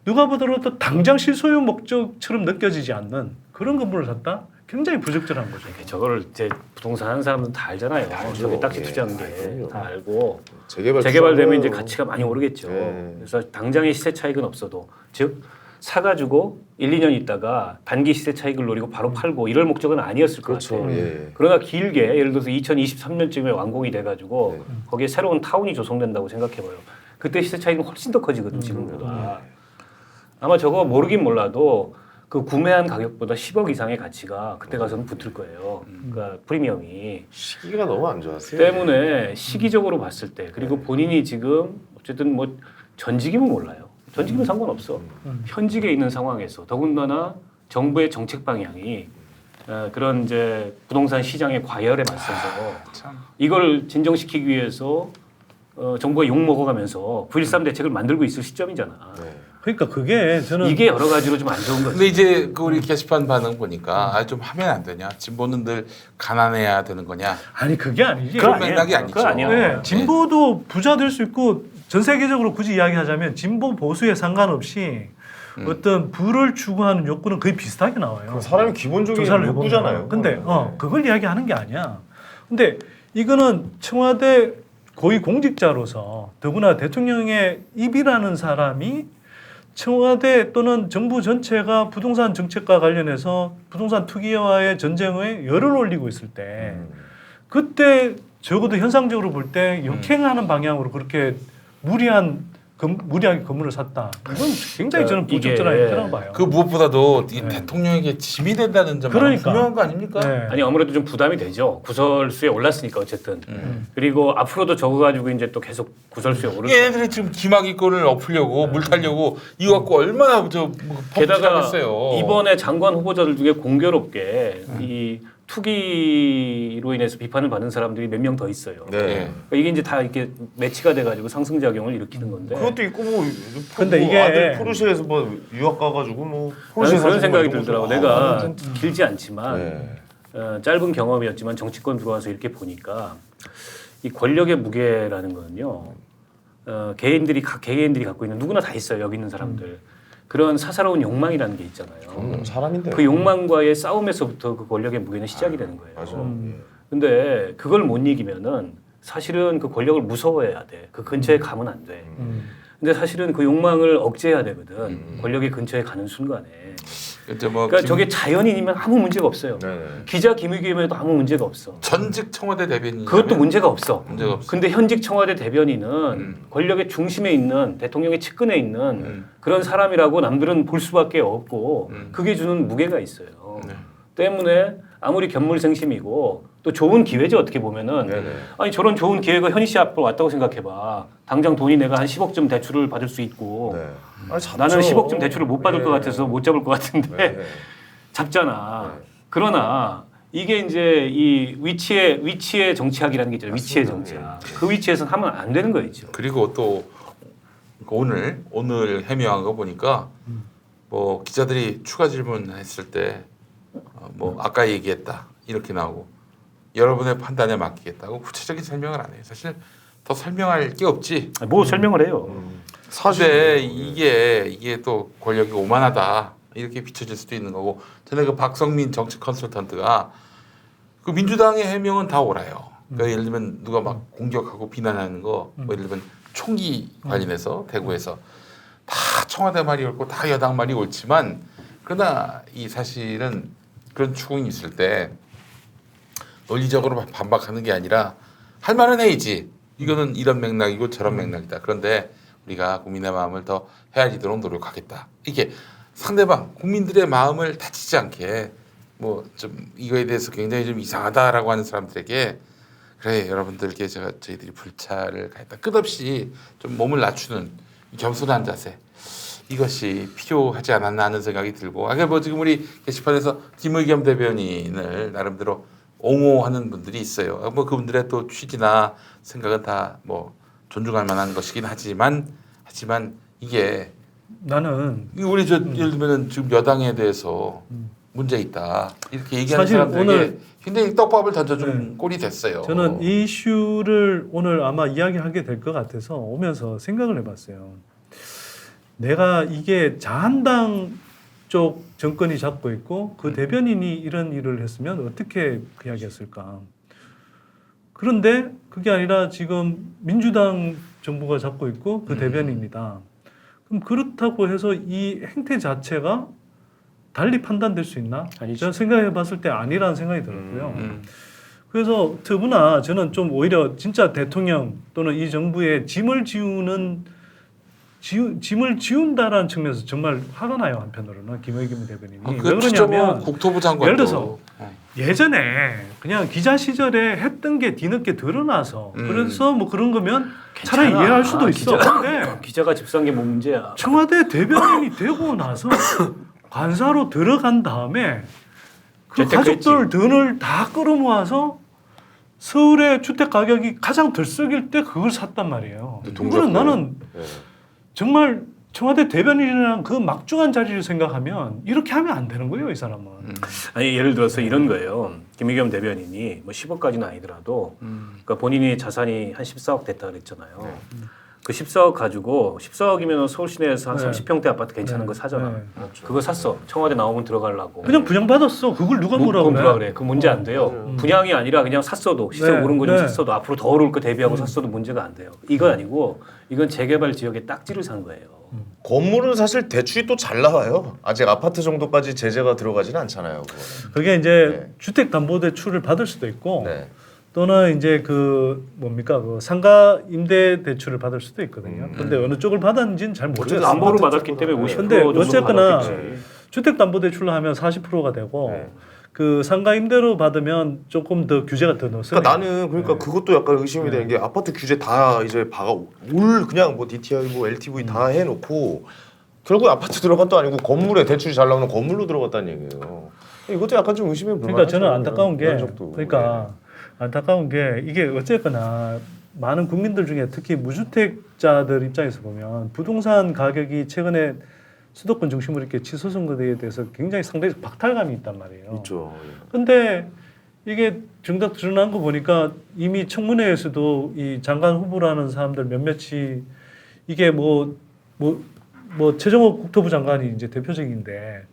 누가 보더라도 당장 실소유 목적처럼 느껴지지 않는 그런 건물을 샀다. 굉장히 부적절한 거죠. 저거를 이제 부동산 하는 사람은 다 알잖아요. 알죠. 저기 딱지 예. 투자한 게 그럼요. 다 알고 재개발되면 재개발되면 이제 가치가 많이 오르겠죠. 네. 그래서 당장의 시세 차익은 없어도 즉 사가지고 1, 2년 있다가 단기 시세 차익을 노리고 바로 팔고 이럴 목적은 아니었을 것 그렇죠. 같아요. 예. 그러나 길게 예를 들어서 2023년쯤에 완공이 돼가지고 네. 거기에 새로운 타운이 조성된다고 생각해봐요. 그때 시세 차익은 훨씬 더 커지거든 지금보다. 아마 저거 모르긴 몰라도 그 구매한 가격보다 10억 이상의 가치가 그때 가서는 붙을 거예요. 그러니까 프리미엄이 시기가 너무 안 좋았어요. 때문에 시기적으로 봤을 때 그리고 본인이 지금 어쨌든 뭐 전직이면 몰라요. 전직이면 상관없어. 현직에 있는 상황에서 더군다나 정부의 정책 방향이 그런 이제 부동산 시장의 과열에 맞서서 이걸 진정시키기 위해서 정부가 욕 먹어가면서 9.13 대책을 만들고 있을 시점이잖아. 네. 그러니까 그게 저는 이게 여러 가지로 좀 안 좋은 거지. 근데 이제 그 우리 게시판 반응 보니까 아, 좀 하면 안 되냐? 진보는 늘 가난해야 되는 거냐? 아니 그게 아니지. 그런 아니에요. 맥락이 아니죠. 그건 아니야. 네, 진보도 부자 될 수 있고 전 세계적으로 굳이 이야기하자면 진보 보수에 상관없이 어떤 부를 추구하는 욕구는 거의 비슷하게 나와요. 사람이 기본적인 조사를 욕구잖아요. 해보면. 근데 네. 그걸 이야기하는 게 아니야. 근데 이거는 청와대 고위 공직자로서 더구나 대통령의 입이라는 사람이 청와대 또는 정부 전체가 부동산 정책과 관련해서 부동산 투기와의 전쟁에 열을 올리고 있을 때 그때 적어도 현상적으로 볼 때 역행하는 방향으로 그렇게 무리하게 건물을 샀다. 이건 굉장히 저는 이게 부적절한 행태라고 봐요. 그 무엇보다도 이 네. 대통령에게 짐이 된다는 점은 그러니까. 분명한 거 아닙니까? 네. 아니 아무래도 좀 부담이 되죠. 구설수에 올랐으니까 어쨌든. 그리고 앞으로도 저거 가지고 이제 또 계속 구설수에 오를 거예요. 얘네들이 지금 기막이권을 엎으려고 물 타려고 이거 갖고 얼마나 게다가 했어요. 이번에 장관 후보자들 중에 공교롭게 이 투기로 인해서 비판을 받는 사람들이 몇 명 더 있어요. 네. 그러니까 이게 이제 다 이렇게 매치가 돼가지고 상승작용을 일으키는 건데. 그것도 있고 뭐 근데 뭐 이게- 아들 포르쉐에서 뭐 유학 가가지고 뭐 포르쉐 나는 그런 사주고 생각이 이런 들더라고. 것도- 내가 길지 않지만 네. 짧은 경험이었지만 정치권 들어와서 이렇게 보니까 이 권력의 무게라는 거는요. 개인들이 갖고 있는 누구나 다 있어요. 여기 있는 사람들. 그런 사사로운 욕망이라는 게 있잖아요. 사람인데. 그 욕망과의 싸움에서부터 그 권력의 무게는 시작이 되는 거예요. 맞아. 근데 그걸 못 이기면은 사실은 그 권력을 무서워해야 돼. 그 근처에 가면 안 돼. 근데 사실은 그 욕망을 억제해야 되거든. 권력의 근처에 가는 순간에. 이제 뭐 그러니까 저게 자연인이면 아무 문제가 없어요. 네. 기자 김의겸에도 아무 문제가 없어. 전직 청와대 대변인 그것도 문제가 없어. 문제가 없어. 근데 현직 청와대 대변인은 권력의 중심에 있는 대통령의 측근에 있는 그런 사람이라고 남들은 볼 수밖에 없고 그게 주는 무게가 있어요. 네. 때문에 아무리 견물생심이고 또 좋은 기회죠 어떻게 보면은 네네. 아니 저런 좋은 기회가 현희 씨 앞으로 왔다고 생각해봐. 당장 돈이 내가 한 10억쯤 대출을 받을 수 있고 네. 아니, 잡죠. 나는 10억쯤 대출을 못 받을 네. 것 같아서 못 잡을 것 같은데 네. 잡잖아. 네. 그러나 이게 이제 이 위치의 정치학이라는 게 있잖아요. 위치의 정치학. 그 위치에서는 하면 안 되는 거죠. 그리고 또 오늘 해명한 거 보니까 뭐 기자들이 추가 질문했을 때 뭐 아까 얘기했다 이렇게 나오고 여러분의 판단에 맡기겠다고 구체적인 설명을 안 해요. 사실 더 설명할 게 없지. 뭐 설명을 해요. 사실 이게 또 권력이 오만하다 이렇게 비춰질 수도 있는 거고 전에 그 박성민 정치 컨설턴트가 그 민주당의 해명은 다 옳아요. 그러니까 예를 들면 누가 막 공격하고 비난하는 거, 뭐 예를 들면 총기 관련해서 대구에서 다 청와대 말이 옳고 다 여당 말이 옳지만 그러나 이 사실은 그런 추궁이 있을 때 논리적으로 반박하는 게 아니라 할 말은 해야지. 이거는 이런 맥락이고 저런 맥락이다. 그런데 우리가 국민의 마음을 더 헤아리도록 노력하겠다. 이게 상대방 국민들의 마음을 다치지 않게 뭐 좀 이거에 대해서 굉장히 좀 이상하다라고 하는 사람들에게 그래 여러분들께 저희들이 불찰을 가했다. 끝없이 좀 몸을 낮추는 겸손한 자세 이것이 필요하지 않았나 하는 생각이 들고 뭐 지금 우리 게시판에서 김의겸 대변인을 나름대로 옹호하는 분들이 있어요. 뭐 그분들의 또 취지나 생각은 다 뭐 존중할 만한 것이긴 하지만 이게 나는 우리 예를 들면은 지금 여당에 대해서 문제 있다 이렇게 얘기하는 사실 사람들에게 오늘 굉장히 떡밥을 던져준 꼴이 됐어요. 저는 이 이슈를 오늘 아마 이야기하게 될 것 같아서 오면서 생각을 해봤어요. 내가 이게 자한당 쪽 정권이 잡고 있고 그 대변인이 이런 일을 했으면 어떻게 이야기했을까? 그런데 그게 아니라 지금 민주당 정부가 잡고 있고 그 대변인이다. 그럼 그렇다고 해서 이 행태 자체가 달리 판단될 수 있나? 아니죠. 저는 생각해봤을 때 아니라는 생각이 들었고요. 그래서 더구나 저는 좀 오히려 진짜 대통령 또는 이 정부의 짐을 지운다라는 측면에서 정말 화가 나요. 한편으로는 김의겸 대변인이. 왜 그 추정은 그러냐면 국토부 장관도 예를 들어서 예전에 그냥 기자 시절에 했던 게 뒤늦게 드러나서 그래서 뭐 그런 거면 차라리 괜찮아. 이해할 수도 있어. 근데 기자가 집사한 게 뭐 문제야. 청와대 대변인이 되고 나서 관사로 들어간 다음에 그 재택했지. 가족들 돈을 다 끌어모아서 서울의 주택 가격이 가장 들썩일 때 그걸 샀단 말이에요. 그거는 나는 네. 정말 청와대 대변인이라는 그 막중한 자리를 생각하면 이렇게 하면 안 되는 거예요, 이 사람은. 아니 예를 들어서 이런 거예요. 김의겸 대변인이 뭐 10억까지는 아니더라도 그러니까 본인이 자산이 한 14억 됐다 그랬잖아요. 그 14억 가지고 14억이면 서울 시내에서 한 네. 30평대 아파트 괜찮은 거 사잖아. 네. 그거 샀어. 청와대 나오면 들어가려고. 그냥 분양받았어. 그걸 누가 뭐라고 그건 그래. 그래. 그 문제 안 돼요. 분양이 아니라 그냥 샀어도 시세 네, 오른 거 좀 네. 샀어도 앞으로 더 오를 거 대비하고 샀어도 문제가 안 돼요. 이거 아니고 이건 재개발 지역에 딱지를 산 거예요. 건물은 사실 대출이 또 잘 나와요. 아직 아파트 정도까지 제재가 들어가지는 않잖아요. 그거는. 그게 이제 네. 주택담보대출을 받을 수도 있고 네. 또는 이제 그 뭡니까 그 상가 임대 대출을 받을 수도 있거든요. 그런데 어느 쪽을 받았는지는 잘 모르겠어요. 담보를 받았기 때문에 50% 근데 정도 어쨌거나 받았겠지. 주택담보대출로 하면 40%가 되고 네. 그 상가 임대로 받으면 조금 더 규제가 더 넣었어요. 그러니까 나는 그러니까 그것도 약간 의심이 되는 게 아파트 규제 다 이제 박아 올 그냥 뭐 DTI 뭐 LTV 다 해놓고 결국 아파트 들어간 도 아니고 건물에 대출이 잘 나오는 건물로 들어갔다는 얘기예요. 이것도 약간 좀 의심해 볼 그러니까 저는 만하죠. 안타까운 게 면적도. 그러니까 안타까운 게 이게 어쨌거나 많은 국민들 중에 특히 무주택자들 입장에서 보면 부동산 가격이 최근에 수도권 중심으로 이렇게 치솟은 것에 대해서 굉장히 상당히 박탈감이 있단 말이에요. 있죠. 근데 이게 정작 드러난 거 보니까 이미 청문회에서도 이 장관 후보라는 사람들 몇몇이 이게 뭐 최종호 국토부 장관이 이제 대표적인데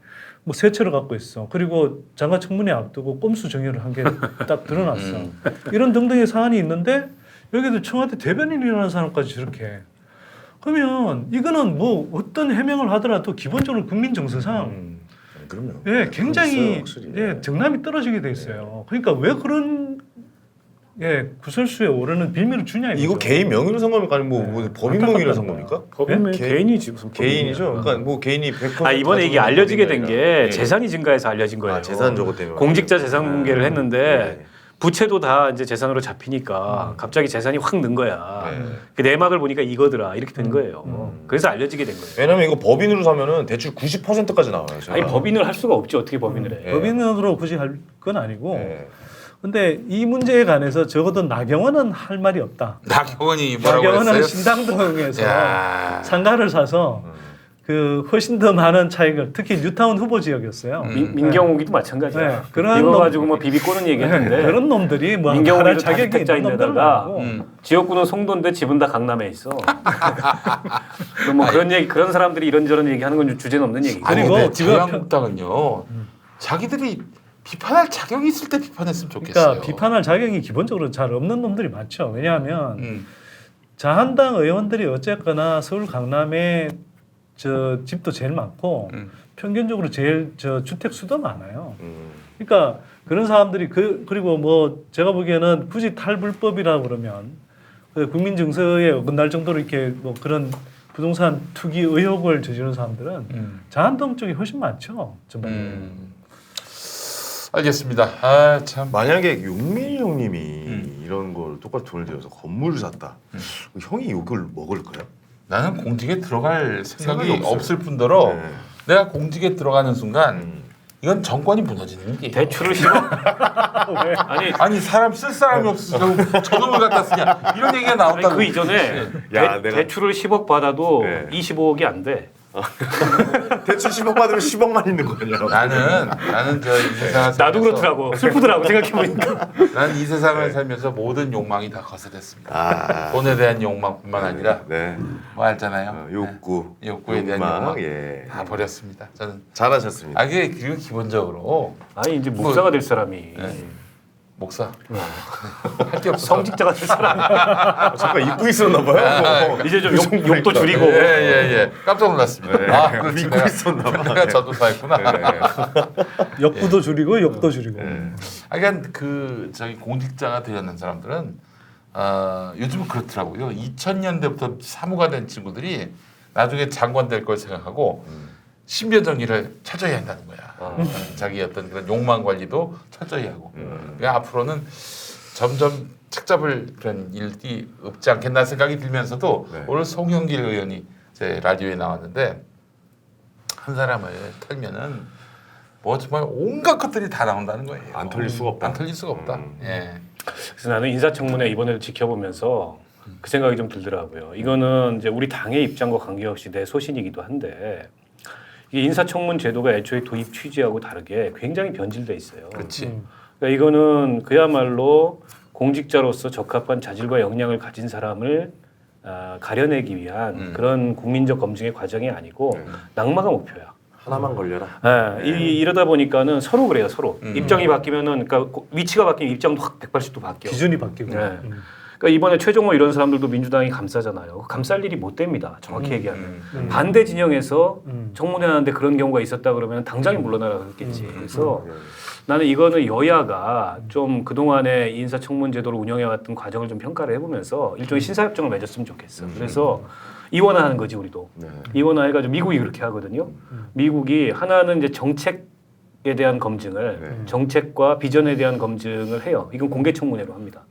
뭐 세 채를 갖고 있어. 그리고 장관 청문회 앞두고 꼼수 정의를 한 게 딱 드러났어. 이런 등등의 사안이 있는데 여기도 청와대 대변인이라는 사람까지 저렇게. 그러면 이거는 뭐 어떤 해명을 하더라도 기본적으로 국민 정서상 그럼요. 예, 굉장히 확실히. 예, 정남이 떨어지게 돼 있어요. 그러니까 왜 그런 예, 구설수에 오르는 빌미를 주냐 이거죠. 이거 개인 명의로 산 겁니까 아니면 뭐 법인 명의로 산 겁니까? 법인은 개- 개인이지 무슨 개인이죠. 그러니까 뭐 개인이 100% 아 이번에 이게 알려지게 된 게 네. 재산이 증가해서 알려진 거예요. 아, 재산 저것 때문에 공직자 재산 공개를 했는데 네. 부채도 다 이제 재산으로 잡히니까 갑자기 재산이 확 는 거야. 네. 그 내막을 보니까 이거더라 이렇게 된 거예요. 그래서 알려지게 된 거예요. 왜냐면 이거 법인으로 사면은 대출 90%까지 나와요. 제가. 아니 법인을 할 수가 없지 어떻게 법인을 해? 네. 법인으로 굳이 할 건 아니고. 네. 근데 이 문제에 관해서 적어도 나경원은 할 말이 없다. 나경원이 뭐라고 나경원은 그랬어요? 신당동에서 야. 상가를 사서 그 훨씬 더 많은 차익을 특히 뉴타운 후보 지역이었어요. 민경욱이도 마찬가지야. 네, 그런 이거 놈- 가지고 뭐 비비꼬는 얘기했는데 그런 놈들이 뭐 민경욱이도 말할 자격이 있는 다주택자인데다가 놈들은 아니고. 지역구는 송도인데 집은 다 강남에 있어. 그럼 뭐 그런 얘기 그런 사람들이 이런저런 얘기하는 건 주제는 없는 얘기고. 아니 그리고 근데 지금 자유한국당은요 자기들이 비판할 자격이 있을 때 비판했으면 좋겠어요. 그러니까 비판할 자격이 기본적으로 잘 없는 놈들이 많죠. 왜냐하면 음. 자한당 의원들이 어쨌거나 서울 강남에 저 집도 제일 많고 평균적으로 제일 저 주택 수도 많아요. 그러니까 그런 사람들이 그리고 뭐 제가 보기에는 굳이 탈불법이라 그러면 그 국민 정서에 어긋날 정도로 이렇게 뭐 그런 부동산 투기 의혹을 저지른 사람들은 자한당 쪽이 훨씬 많죠. 전반적으로. 알겠습니다. 아 참. 만약에 용민이 형님이 이런 걸 똑같이 돈을 들여서 건물을 샀다. 형이 이걸 먹을까요? 나는 공직에 들어갈 생각이 생각이 없어요. 없을 뿐더러 네. 내가 공직에 들어가는 순간 이건 정권이 무너지는 게 대출을 10억 아니 사람 쓸 사람이 없어서 저놈을 갖다 쓰냐 이런 얘기가 아니, 나온다고. 그 이전에 야, 내가- 대출을 10억 받아도 네. 25억이 안 돼. 대출 10억 받으면 10억만 있는 거 아니야? 나는 저 이 세상을 나도 살면서 그렇더라고. 슬프더라고 생각해 보니까. 나는 이 세상을 살면서 모든 욕망이 다 거스렸습니다. 아, 돈에 대한 욕망뿐만 아니라 네. 뭐 알잖아요. 욕구, 네. 욕구에 대한 욕망, 욕망 예. 다 버렸습니다. 저는 잘하셨습니다. 그게 그리고 기본적으로 아니 이제 목사가 될 사람이 목사 할 게 없어. 성직자가 될 사람이 잠깐 잊고 있었나 봐요. 이제 좀 욕도 줄이고. 예예예 깜짝 놀랐습니다. 네. 아 그렇지 믿고 있었나 봐. 내가 전도사였구나. 욕구도 줄이고 욕도 줄이고. 아, 그러니까 그 저기 공직자가 되려는 사람들은 요즘은 그렇더라고요. 2000년대부터 사무가 된 친구들이 나중에 장관 될 걸 생각하고 신변정의를 철저히 한다는 거야. 자기 어떤 그런 욕망 관리도 철저히 하고. 그러니까 앞으로는 점점 책 잡을 그런 일이 없지 않겠나 생각이 들면서도 네. 오늘 송영길 의원이 제 라디오에 나왔는데 한 사람을 털면은 뭐 정말 온갖 것들이 다 나온다는 거예요. 안 털릴 수가 없다. 안 털릴 수가 없다. 예. 그래서 나는 인사청문회 이번에 지켜보면서 그 생각이 좀 들더라고요. 이거는 이제 우리 당의 입장과 관계없이 내 소신이기도 한데 이 인사청문 제도가 애초에 도입 취지하고 다르게 굉장히 변질돼 있어요. 그렇지. 그러니까 이거는 그야말로 공직자로서 적합한 자질과 역량을 가진 사람을 가려내기 위한 그런 국민적 검증의 과정이 아니고 낙마가 목표야. 하나만 걸려라. 이러다 보니까는 서로 그래요. 서로 입장이 바뀌면은 그러니까 위치가 바뀌면 입장도 확 180도 바뀌어. 기준이 바뀌고. 네. 그러니까 이번에 최종호 이런 사람들도 민주당이 감싸잖아요. 감쌀 일이 못 됩니다. 정확히 얘기하면 반대 진영에서 청문회하는데 그런 경우가 있었다 그러면 당장에 물러나라 그랬겠지. 그래서 나는 이거는 여야가 좀 그동안의 인사청문제도를 운영해왔던 과정을 좀 평가를 해보면서 일종의 신사협정을 맺었으면 좋겠어. 그래서 이원화하는 거지 우리도. 네. 이원화해가지고 미국이 그렇게 하거든요. 미국이 하나는 이제 정책에 대한 검증을 정책과 비전에 대한 검증을 해요. 이건 공개 청문회로 합니다.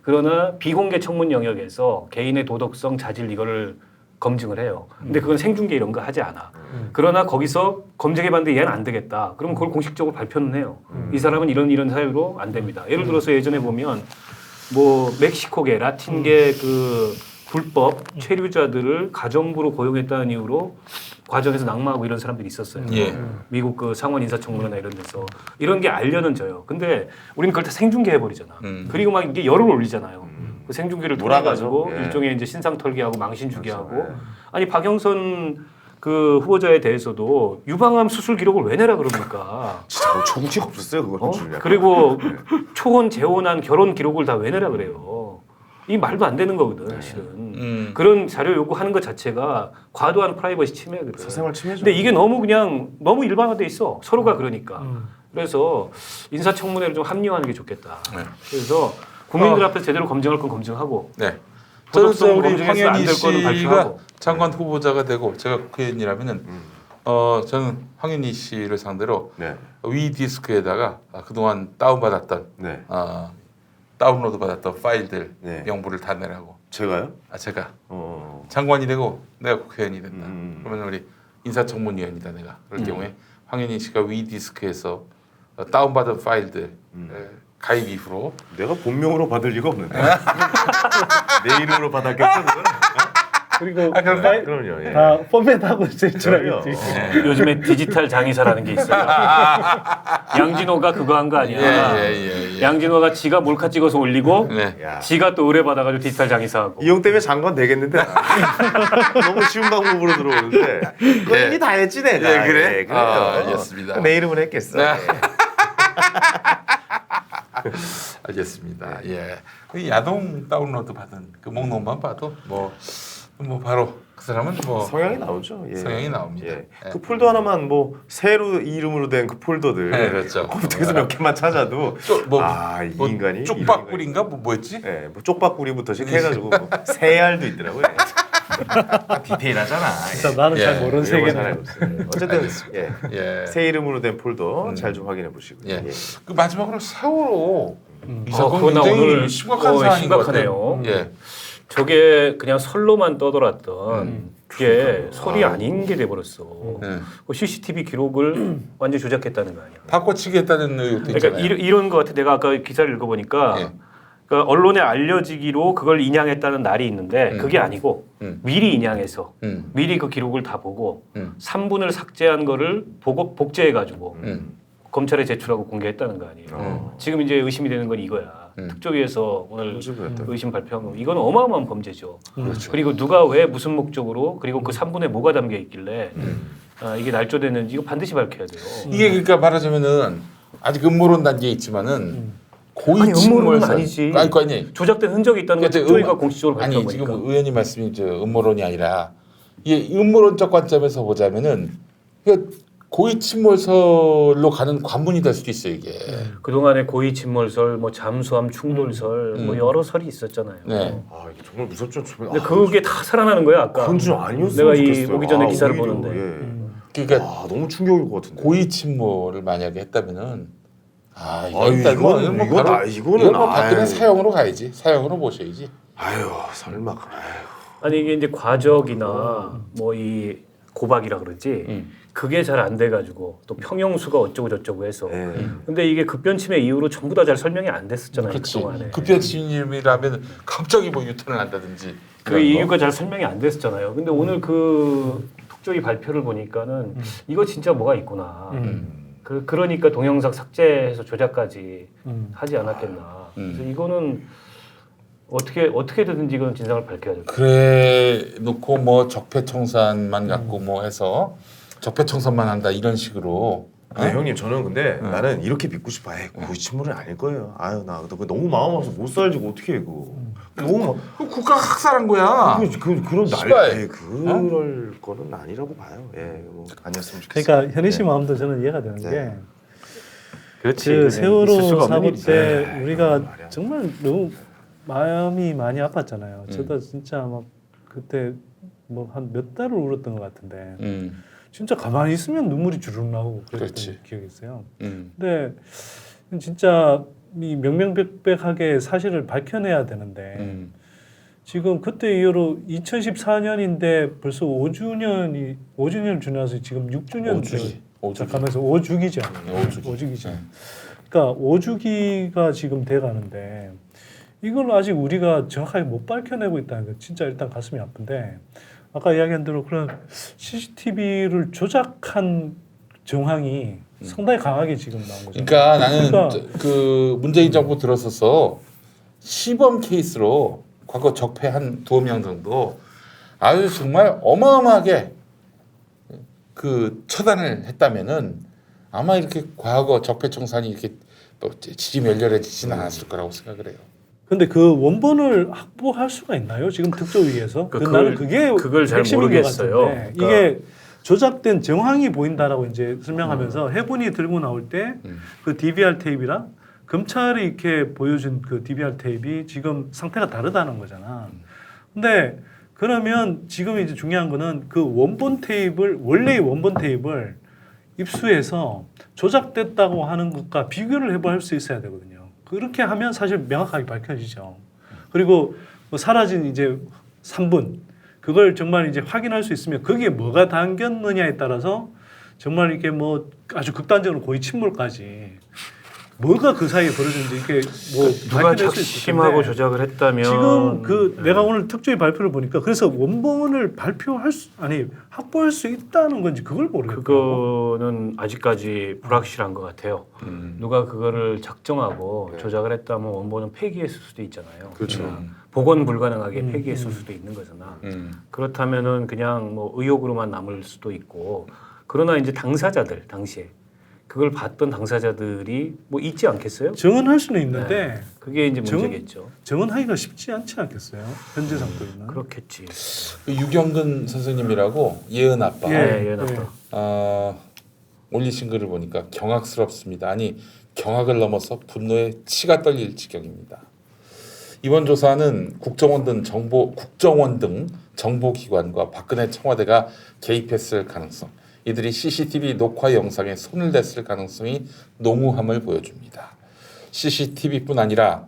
그러나 비공개 청문 영역에서 개인의 도덕성, 자질 이거를 검증을 해요. 근데 그건 생중계 이런 거 하지 않아. 그러나 거기서 검증해봤는데 얘는 안 되겠다. 그러면 그걸 공식적으로 발표는 해요. 이 사람은 이런 사유로 안 됩니다. 예를 들어서 예전에 보면 뭐 멕시코계, 라틴계 그 불법 체류자들을 가정부로 고용했다는 이유로 과정에서 낙마하고 이런 사람들이 있었어요. 예. 미국 그 상원 인사청문회나 이런 데서 이런 게 알려는 져요. 근데 우리는 그걸 다 생중계 해버리잖아. 그리고 막 이게 열을 올리잖아요. 그 생중계를 통해 가지고 몰아가죠. 예. 일종의 이제 신상 털기하고 망신 주기하고 그렇죠. 아니 박영선 그 후보자에 대해서도 유방암 수술 기록을 왜 내라 그럽니까? 진짜 뭐 정치가 없었어요 그거는. 그리고 초혼 재혼한 결혼 기록을 다 왜 내라 그래요? 이 말도 안 되는 거거든 사실은. 그런 자료 요구하는 것 자체가 과도한 프라이버시 침해거든. 사생활 침해죠. 근데 이게 너무 일반화돼 있어. 서로가 그러니까. 그래서 인사청문회를 좀 합리화하는 게 좋겠다. 네. 그래서 국민들 앞에서 제대로 검증할 건 검증하고 네. 저는 도덕성 우리 검증해서 안 황현희 될 거는 씨가 발표하고. 장관 후보자가 되고 제가 국회의원이라면은 저는 황현희 씨를 상대로 네. 위 디스크에다가 그동안 다운받았던 네. 다운로드 받았던 파일들 네. 명부를 다 내라고. 제가요? 제가 어. 장관이 되고 내가 국회의원이 된다. 그러면 우리 인사청문위원이다 내가. 그럴 경우에 황현희 씨가 위 디스크에서 다운받은 파일들 가입 이후로 내가 본명으로 받을 리가 없는데. 내 이름으로 받았겠어 그거는? 그리고 그런가요? 그럼요. 예. 다 포맷하고 제출하겠지. 요즘에 디지털 장의사라는 게 있어요. 양진호가 그거 한 거 아니야. 예. 양진호가 지가 몰카 찍어서 올리고 네. 야. 지가 또 의뢰받아가지고 디지털 장의사하고. 이용 때문에 장관 되겠는데. 너무 쉬운 방법으로 들어오는데. 그거 예. 이미 다 했지 내가. 예, 그래? 그래요. 알겠습니다. 내 이름은 했겠어. 네. 예. 알겠습니다. 예. 그 야동 다운로드 받은 그 목록만 봐도 뭐 바로 그 사람은 뭐 성향이 나오죠. 예. 성향이 나옵니다. 예. 예. 그 폴더 하나만 뭐 새로 이름으로 된 그 폴더들. 네, 그렇죠. 컴퓨터에서 몇 개만 찾아도 이 뭐 인간이 쪽박구리인가 뭐였지? 예, 뭐 쪽박구리부터 시작해가지고 뭐 새알도 있더라고요. 디테일하잖아. 진짜 나는 예. 잘 모르는 세계네. 어쨌든 알겠습니다. 예. 예. 새 이름으로 된 폴더 잘 좀 확인해 보시고요. 예. 예. 그 마지막으로 세월호 이 사건 그거 나 굉장히 오늘 심각한 사안인 것 심각하네요. 같아요. 예. 저게 그냥 설로만 떠돌았던 그게 설이 아닌 게 돼버렸어. 네. 그 CCTV 기록을 완전 조작했다는 거 아니야. 바꿔치기 했다는 의혹도 그러니까 있잖아요. 이런 거 같아. 내가 아까 기사를 읽어보니까 예. 그러니까 언론에 알려지기로 그걸 인양했다는 날이 있는데 그게 아니고 미리 인양해서 미리 그 기록을 다 보고 3분을 삭제한 거를 보고 복제해가지고 검찰에 제출하고 공개했다는 거 아니에요. 지금 이제 의심이 되는 건 이거야. 특조위에서 오늘 의심 발표한 거 이건 어마어마한 범죄죠. 그렇죠. 그리고 누가 왜 무슨 목적으로 그리고 그 3분에 뭐가 담겨 있길래 이게 날조됐는지 이거 반드시 밝혀야 돼요. 이게 그러니까 말하자면은 아직 음모론 단계에 있지만은 고의 아니, 음모론은 침몰설. 아니지. 아니. 조작된 흔적이 있다는 걸 그러니까 특조위가 공식적으로 밝힌 아니 거니까. 지금 의원님 말씀이 저 음모론이 아니라 이게 음모론적 관점에서 보자면은 고의 침몰설로 가는 관문이 될 수도 있어요 이게. 그동안에 고의 침몰설, 뭐 잠수함 충돌설, 뭐 여러 설이 있었잖아요. 네. 아 이게 정말 무섭죠. 근데 그게 다 살아나는 거야 아까. 그건 좀 아니었으면 내가 좋겠어요. 이 오기 전에 기사를 오히려, 보는데. 예. 그러니까 아 너무 충격일 것 같은데. 고의 침몰을 만약에 했다면은 이거 아유, 일단 뭐 이거는 바로 이거는 박근혜 아유. 사형으로 가야지. 사형으로 모셔야지. 아유 설마. 아유. 아니 이게 이제 과적이나 뭐 이 고박이라 그러지. 그게 잘 안 돼가지고 또 평형수가 어쩌고 저쩌고 해서. 예. 근데 이게 급변침해 이후로 전부 다 잘 설명이 안 됐었잖아요 그렇지. 그동안에. 급변침이라면 갑자기 뭐 유턴을 한다든지. 그 그런 거. 이유가 잘 설명이 안 됐었잖아요. 근데 오늘 그 특조위 발표를 보니까는 이거 진짜 뭐가 있구나. 그러니까 동영상 삭제해서 조작까지 하지 않았겠나. 그래서 이거는 어떻게든지 이건 진상을 밝혀야 될 거예요. 그래 놓고 뭐 적폐청산만 갖고 뭐 해서 적폐청산만 한다 이런 식으로. 네, 형님 저는 근데 나는 이렇게 믿고 싶어. 고의 침몰은 아닐 거예요. 아유 나 그거 너무 마음 아파서 못 살지 어떻게 해 그거. 너무 그 국가가 학살한 거야. 그런 씨발. 날 그럴 거는 아니라고 봐요. 예, 뭐 아니었으면 좋겠어요. 그러니까 현희 씨 네. 마음도 저는 이해가 되는 네. 게 그렇지. 그 있을 세월호 수가 없는 사고 일이지. 때 우리가 말이야. 정말 너무 마음이 많이 아팠잖아요. 저도 진짜 막 그때 뭐 한 몇 달을 울었던 것 같은데 진짜 가만히 있으면 눈물이 주르륵 나오고 그랬던 그렇지. 기억이 있어요. 음. 근데 진짜 이 명명백백하게 사실을 밝혀내야 되는데 지금 그때 이후로 2014년인데 벌써 5주년을 지나서 지금 6주년 시작하면서 5주기죠. 5주기죠. 네. 그러니까 5주기가 지금 돼가는데 이걸 아직 우리가 정확하게 못 밝혀내고 있다는 게 진짜 일단 가슴이 아픈데 아까 이야기한 대로 그런 CCTV를 조작한 정황이 상당히 강하게 지금 나온 거죠. 그러니까 나는 그러니까 그 문재인 정부 들어서서 시범 케이스로 과거 적폐 한 2명 정도 아주 정말 어마어마하게 그 처단을 했다면은 아마 이렇게 과거 적폐청산이 이렇게 뭐 지지멸렬해지지는 않았을 거라고 생각을 해요. 근데 그 원본을 확보할 수가 있나요? 지금 특조위에서? 나는 그걸 잘 핵심인 것 모르겠어요. 같은데 그러니까 이게 조작된 정황이 보인다라고 이제 설명하면서 해군이 들고 나올 때 그 DVR 테이프랑 검찰이 이렇게 보여준 그 DVR 테이프이 지금 상태가 다르다는 거잖아. 근데 그러면 지금 이제 중요한 거는 그 원본 테이프를 원래의 원본 테이프를 입수해서 조작됐다고 하는 것과 비교를 해볼 수 있어야 되거든요. 그렇게 하면 사실 명확하게 밝혀지죠. 그리고 뭐 사라진 이제 3분 그걸 정말 이제 확인할 수 있으면 거기에 뭐가 담겼느냐에 따라서 정말 이렇게 뭐 아주 극단적으로 고의 침몰까지 뭐가 그 사이에 벌어졌는지 이렇게 뭐 누가 밝혀낼 수 있을 작심하고 텐데 조작을 했다면 지금 그 내가 오늘 특조위 발표를 보니까 그래서 원본을 확보할 수 있다는 건지 그걸 모르겠더라고. 그거는 아직까지 불확실한 것 같아요. 누가 그거를 작정하고 조작을 했다면 원본은 폐기했을 수도 있잖아요. 그렇죠. 복원 불가능하게 폐기했을 수도 있는 거잖아. 음. 그렇다면은 그냥 뭐 의혹으로만 남을 수도 있고 그러나 이제 당사자들 당시에 그걸 봤던 당사자들이 뭐 있지 않겠어요? 증언할 수는 있는데 그게 이제 문제겠죠. 증언하기가 쉽지 않지 않겠어요? 현재 상태로는. 그렇겠지. 유경근 선생님이라고 예은 아빠 예, 나빠. 올리신 글을 보니까 경악스럽습니다. 아니 경악을 넘어서 분노에 치가 떨릴 지경입니다. 이번 조사는 국정원 등 정보기관과 박근혜 청와대가 개입했을 가능성, 이들이 CCTV 녹화 영상에 손을 댔을 가능성이 농후함을 보여줍니다. CCTV뿐 아니라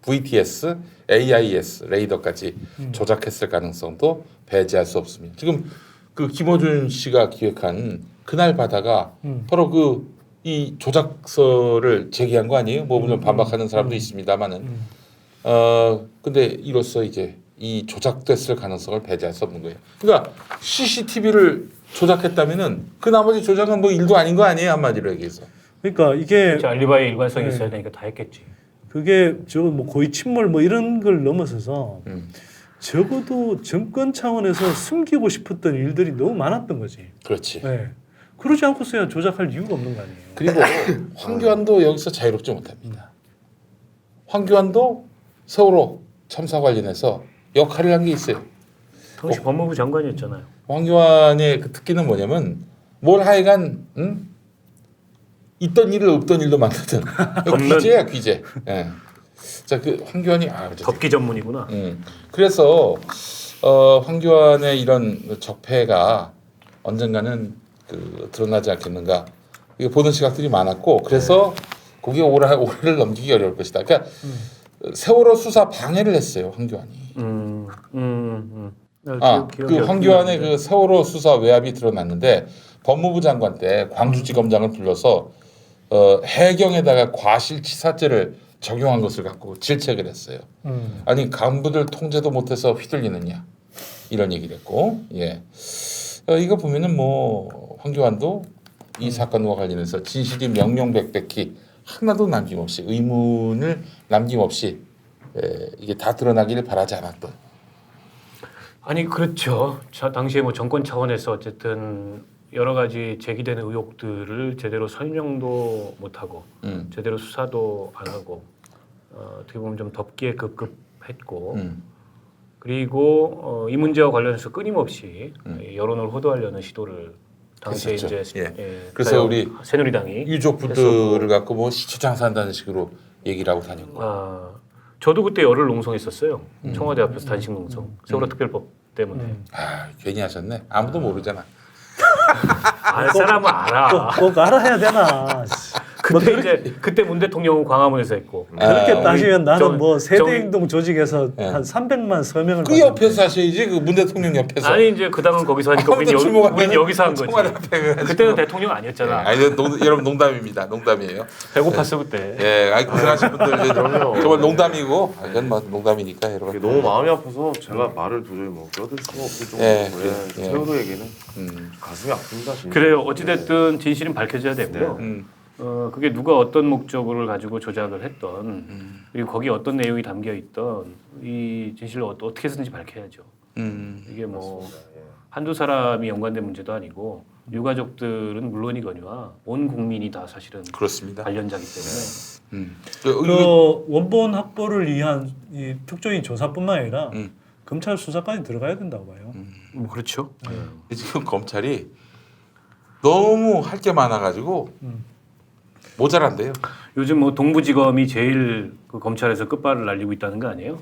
VTS, AIS 레이더까지 조작했을 가능성도 배제할 수 없습니다. 지금 그 김어준 씨가 기획한 그날 바다가 바로 이 조작서를 제기한 거 아니에요? 뭐 물론 반박하는 사람도 있습니다만은 근데 이로써 이제 이 조작됐을 가능성을 배제할 수 없는 거예요. 그러니까 CCTV를 조작했다면은 그 나머지 조작은 뭐 일도 아닌 거 아니에요, 한마디로 얘기해서. 그러니까 이게 그렇죠. 알리바이 일관성이 네. 있어야 되니까 다 했겠지. 그게 저 뭐 고의 침몰 뭐 이런 걸 넘어서서 음. 적어도 정권 차원에서 숨기고 싶었던 일들이 너무 많았던 거지. 그렇지. 네. 그러지 않고서야 조작할 이유가 없는 거 아니에요. 그리고 황교안도 여기서 자유롭지 못합니다. 황교안도 세월호 참사 관련해서 역할을 한 게 있어요. 당시 법무부 장관이었잖아요. 황교안의 그 특기는 뭐냐면 뭘 하여간 있던 일을 없던 일도 만드든 귀재야 귀재. 예. 자그 황교안이 덮기 전문이구나. 그래서 황교안의 이런 적폐가 언젠가는 그 드러나지 않겠는가. 이게 보는 시각들이 많았고 그래서 그게 올해를 넘기기 어려울 것이다. 그러니까 세월호 수사 방해를 했어요 황교안이. 그 황교안의 그 세월호 수사 외압이 드러났는데 법무부 장관 때 광주지검장을 불러서 해경에다가 과실치사죄를 적용한 것을 갖고 질책을 했어요. 아니 간부들 통제도 못해서 휘둘리느냐 이런 얘기를 했고, 예, 이거 보면은 뭐 황교안도 이 사건과 관련해서 진실이 명명백백히 하나도 남김없이 의문을 남김없이 이게 다 드러나기를 바라지 않았던. 아니 그렇죠. 당시에 뭐 정권 차원에서 어쨌든 여러 가지 제기되는 의혹들을 제대로 설명도 못하고 제대로 수사도 안 하고 어떻게 보면 좀 덮기에 급급했고 그리고 이 문제와 관련해서 끊임없이 여론을 호도하려는 시도를 당시에 했었죠. 이제 예. 그래서 우리 새누리당이 유족분들을 갖고 뭐 시초장사한다는 식으로 얘기를 하고 다녔고. 저도 그때 열을 농성했었어요. 청와대 앞에서 단식 농성. 세월호 특별법 때문에. 괜히 하셨네. 아무도 모르잖아. 알 사람은 알아. 꼭 알아야 되나. 그때 문 대통령은 광화문에서 했고. 그렇게 따지면 나는 정- 뭐 정- 세대행동 조직에서 한 300만 서명을 그 옆에서 하셔야지. 그 문 대통령 옆에서. 아니 이제 그 당은 거기서 하니까 우린 여기서 한 거지. 청와대 앞에 해가지고. 그때는 대통령 아니었잖아. 아니 여러분 농담입니다. 농담이에요. 배고팠어 그때. 예, 아니 고생하신 분들 이제 정말 농담이고, 이건 뭐 농담이니까 이게 여러분. 너무 마음이 아파서 제가 말을 도저히 뭐 껴들 수가 없을 정도로 예, 예. 세월호 얘기는 음, 가슴이 아픕니다. 진짜. 그래요. 어찌됐든 진실은 밝혀져야 되고요. 음, 그게 누가 어떤 목적을 가지고 조작을 했던 그리고 거기에 어떤 내용이 담겨 있던 이 진실을 어떻게 해서든지 밝혀야죠. 이게 뭐 한두 사람이 연관된 문제도 아니고 유가족들은 물론이거니와 온 국민이 다 사실은 그렇습니다. 관련자기 때문에 그 원본 확보를 위한 이 특조위 조사뿐만 아니라 음. 검찰 수사까지 들어가야 된다고 봐요. 뭐 그렇죠. 지금 검찰이 너무 할 게 많아가지고 모자란대요. 요즘 뭐 동부지검이 제일 그 검찰에서 끝발을 날리고 있다는 거 아니에요?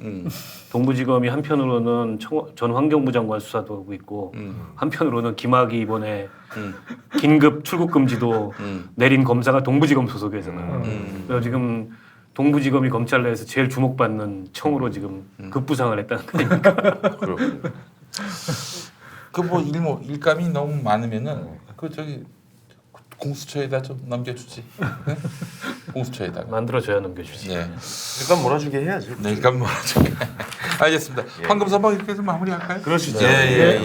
동부지검이 한편으로는 전 환경부 장관 수사도 하고 있고 한편으로는 김학의 이번에 긴급 출국 금지도 내린 검사가 동부지검 소속이잖아요. 그래서 지금 동부지검이 검찰 내에서 제일 주목받는 청으로 지금 급부상을 했다는 거 아닙니까? 그렇군요. 그 뭐 일감이 너무 많으면은 그 저기 공수처에다 좀 넘겨주지. 네? 공수처에다가. 만들어줘야 넘겨주지. 네. 일단 몰아주게 해야지. 네, 일감 뭐라죠? 알겠습니다. 황금선방 이렇게 좀 마무리할까요? 그러시죠. 예.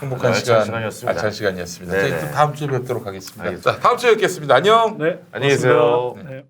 행복한 알찬 시간, 시간이었습니다. 알찬 시간이었습니다. 네네. 저희 또 다음 주에 뵙도록 하겠습니다. 알겠습니다. 자, 다음 주에 뵙겠습니다. 안녕. 네. 안녕히 계세요. 네.